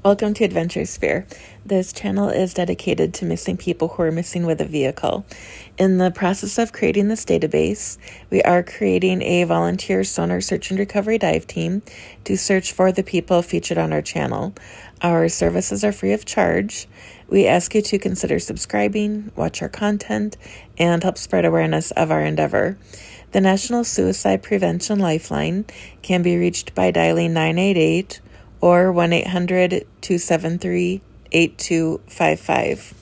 Welcome to AdventureSphere. This channel is dedicated to missing people who are missing with a vehicle. In the process of creating this database, we are creating a volunteer sonar search and recovery dive team to search for the people featured on our channel. Our services are free of charge. We ask you to consider subscribing, watch our content, and help spread awareness of our endeavor. The National Suicide Prevention Lifeline can be reached by dialing 988 or 1-800-273-8255.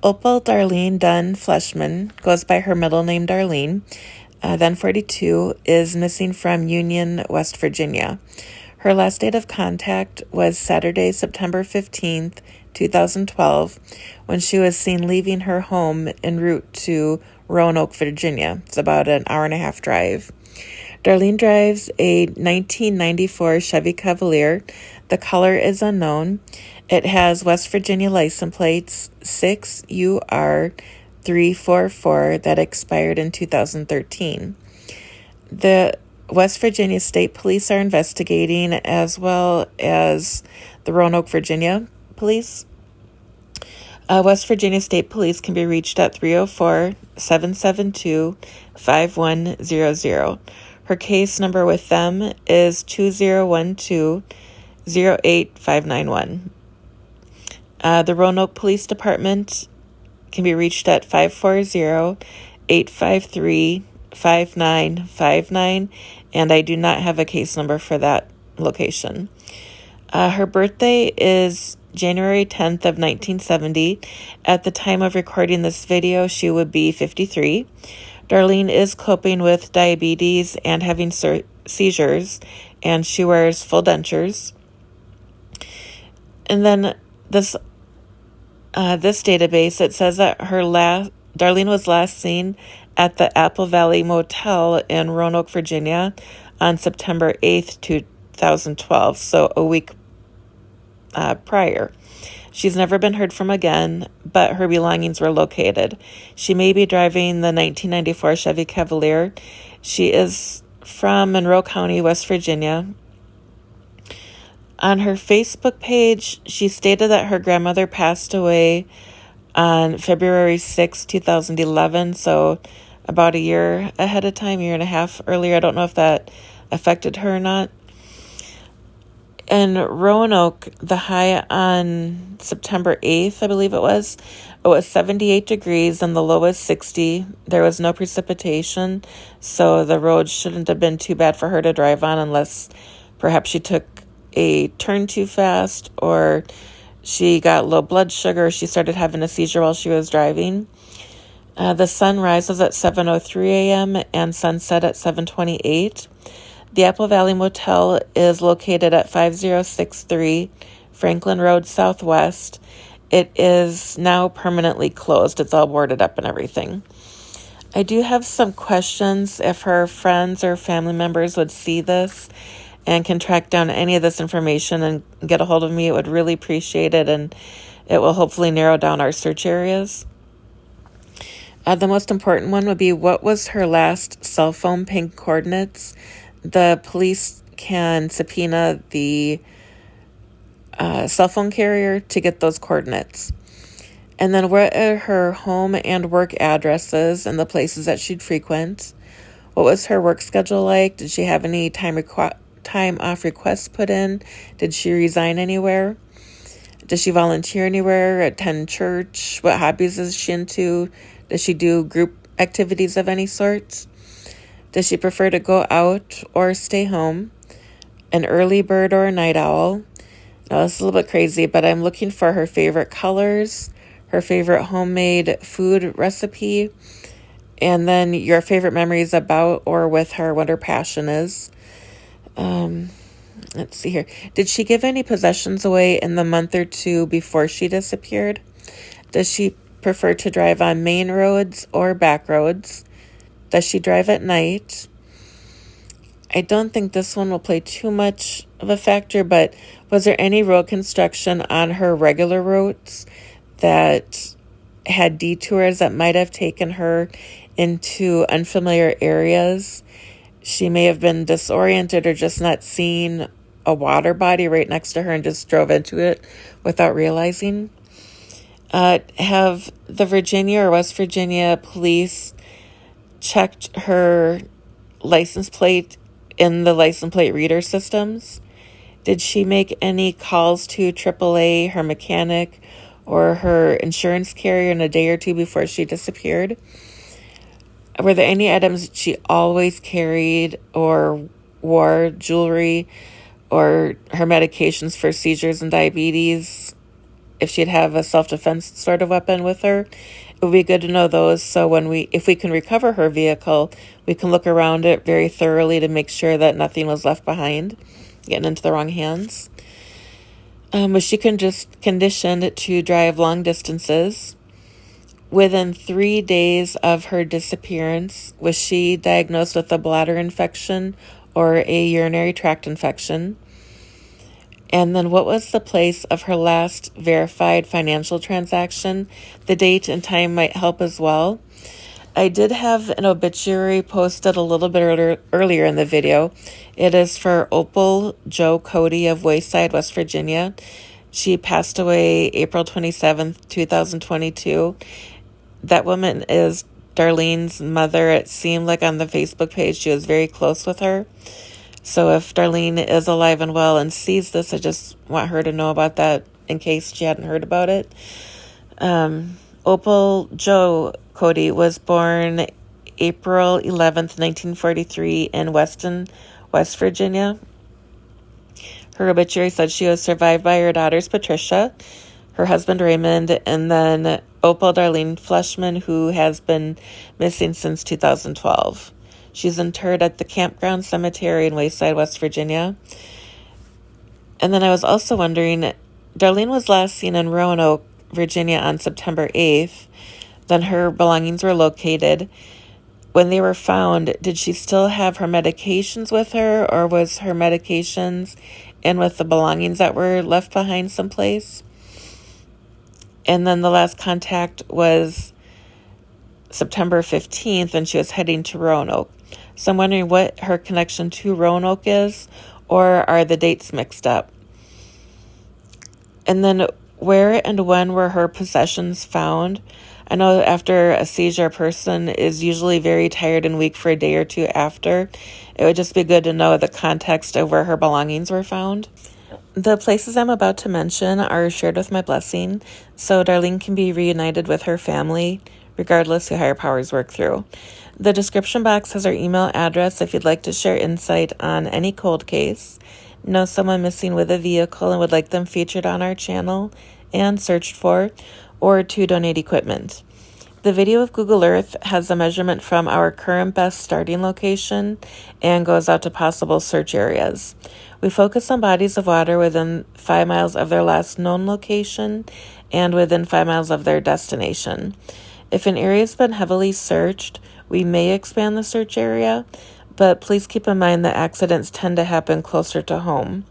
Opal Darlene Dunn Fleshman goes by her middle name Darlene, then 42, is missing from Union, West Virginia. Her last date of contact was Saturday, September 15th, 2012, when she was seen leaving her home en route to Roanoke, Virginia. It's about an hour-and-a-half drive. Darlene drives a 1994 Chevy Cavalier. The color is unknown. It has West Virginia license plates 6UR344 that expired in 2013. The West Virginia State Police are investigating, as well as the Roanoke, Virginia Police. West Virginia State Police can be reached at 304-772-5100. Her case number with them is 2012-08591. The Roanoke Police Department can be reached at 540-853-5959, and I do not have a case number for that location. Her birthday is January 10th of 1970. At the time of recording this video, she would be 53. Darlene is coping with diabetes and having seizures, and she wears full dentures. And then this database, it says that Darlene was last seen at the Apple Valley Motel in Roanoke, Virginia on September 8th, 2012, so a week prior. She's never been heard from again, but her belongings were located. She may be driving the 1994 Chevy Cavalier. She is from Monroe County, West Virginia. On her Facebook page, she stated that her grandmother passed away on February 6, 2011, so about a year ahead of time, year and a half earlier. I don't know if that affected her or not. In Roanoke, the high on September 8th, I believe it was 78 degrees and the low was 60. There was no precipitation, so the road shouldn't have been too bad for her to drive on unless perhaps she took a turn too fast or she got low blood sugar. She started having a seizure while she was driving. The sun rises at 7:03 a.m. and sunset at 7:28. The Apple Valley Motel is located at 5063 Franklin Road Southwest. It is now permanently closed. It's all boarded up and everything. I do have some questions. If her friends or family members would see this and can track down any of this information and get a hold of me, it would really appreciate it, and it will hopefully narrow down our search areas. The most important one would be, what was her last cell phone ping coordinates? The police can subpoena the cell phone carrier to get those coordinates. And then what are her home and work addresses and the places that she'd frequent? What was her work schedule like? Did she have any time off requests put in? Did she resign anywhere? Does she volunteer anywhere, attend church? What hobbies is she into? Does she do group activities of any sort? Does she prefer to go out or stay home? An early bird or a night owl? Now, this is a little bit crazy, but I'm looking for her favorite colors, her favorite homemade food recipe, and then your favorite memories about or with her, what her passion is. Let's see here. Did she give any possessions away in the month or two before she disappeared? Does she prefer to drive on main roads or back roads? Does she drive at night? I don't think this one will play too much of a factor, but was there any road construction on her regular routes that had detours that might have taken her into unfamiliar areas? She may have been disoriented or just not seeing a water body right next to her and just drove into it without realizing. Have the Virginia or West Virginia police checked her license plate in the license plate reader systems? Did she make any calls to AAA, her mechanic, or her insurance carrier in a day or two before she disappeared? Were there any items she always carried or wore, jewelry, or her medications for seizures and diabetes? If she'd have a self-defense sort of weapon with her, it would be good to know those. So if we can recover her vehicle, we can look around it very thoroughly to make sure that nothing was left behind, getting into the wrong hands. Was she just conditioned to drive long distances? Within 3 days of her disappearance, was she diagnosed with a bladder infection or a urinary tract infection? And then what was the place of her last verified financial transaction? The date and time might help as well. I did have an obituary posted a little bit earlier in the video. It is for Opal Jo Cody of Wayside, West Virginia. She passed away April 27th, 2022. That woman is Darlene's mother. It seemed like on the Facebook page she was very close with her. So if Darlene is alive and well and sees this, I just want her to know about that in case she hadn't heard about it. Opal Jo Cody was born April 11th, 1943 in Weston, West Virginia. Her obituary said she was survived by her daughters Patricia, her husband Raymond, and then Opal Darlene Fleshman, who has been missing since 2012. She's interred at the Campground Cemetery in Wayside, West Virginia. And then I was also wondering, Darlene was last seen in Roanoke, Virginia on September 8th. Then her belongings were located. When they were found, did she still have her medications with her, or was her medications in with the belongings that were left behind someplace? And then the last contact was September 15th, and she was heading to Roanoke. So I'm wondering what her connection to Roanoke is, or are the dates mixed up? And then where and when were her possessions found? I know after a seizure, a person is usually very tired and weak for a day or two after. It would just be good to know the context of where her belongings were found. The places I'm about to mention are shared with my blessing, so Darlene can be reunited with her family, regardless who higher powers work through. The description box has our email address if you'd like to share insight on any cold case, know someone missing with a vehicle and would like them featured on our channel and searched for, or to donate equipment. The video of Google Earth has a measurement from our current best starting location and goes out to possible search areas. We focus on bodies of water within 5 miles of their last known location and within 5 miles of their destination. If an area has been heavily searched, we may expand the search area, but please keep in mind that accidents tend to happen closer to home.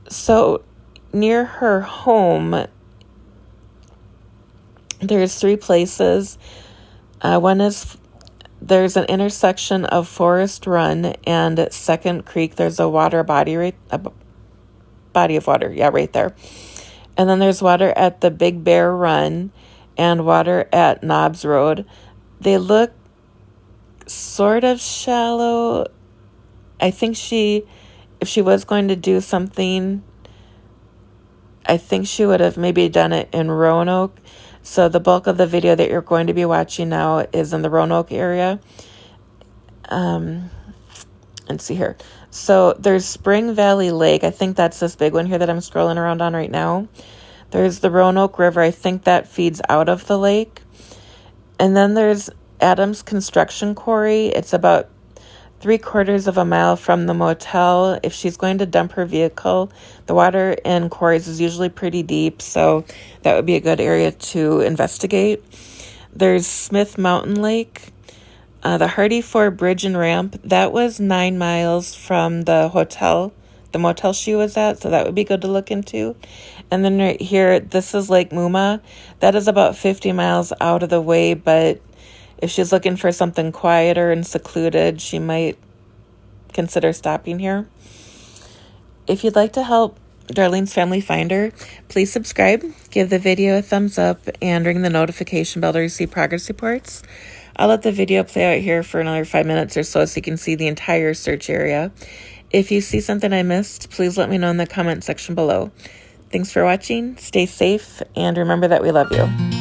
So near her home, there's 3 places. One is there's an intersection of Forest Run and Second Creek. There's a water body, a body of water, right there. And then there's water at the Big Bear Run and water at Knobs Road. They look sort of shallow. I think if she was going to do something, I think she would have maybe done it in Roanoke. So the bulk of the video that you're going to be watching now is in the Roanoke area. Let's see here. So there's Spring Valley Lake. I think that's this big one here that I'm scrolling around on right now. There's the Roanoke River. I think that feeds out of the lake. And then there's Adams Construction Quarry. It's about 3/4 of a mile from the motel. If she's going to dump her vehicle, the water in quarries is usually pretty deep, so that would be a good area to investigate. There's Smith Mountain Lake. The Hardy Ford Bridge and Ramp, that was 9 miles from the motel she was at, so that would be good to look into. And then right here, this is Lake Muma. That is about 50 miles out of the way, but if she's looking for something quieter and secluded, she might consider stopping here. If you'd like to help Darlene's family find her, please subscribe, give the video a thumbs up, and ring the notification bell to receive progress reports. I'll let the video play out here for another 5 minutes or so you can see the entire search area. If you see something I missed, please let me know in the comment section below. Thanks for watching, stay safe, and remember that we love you.